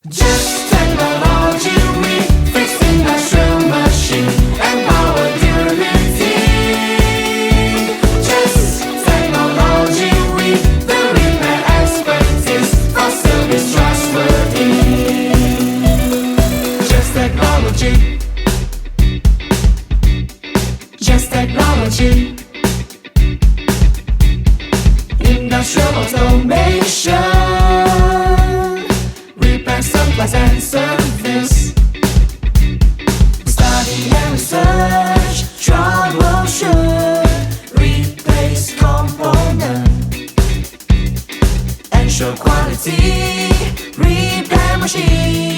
Just technology, we fix industrial machine and power durability. Just technology, we the repair expertise for service trustworthy. Just technology. Just technology. Industrial automation, repair, supplies and service. Study and research, troubleshoot, replace component, ensure quality, repair machine.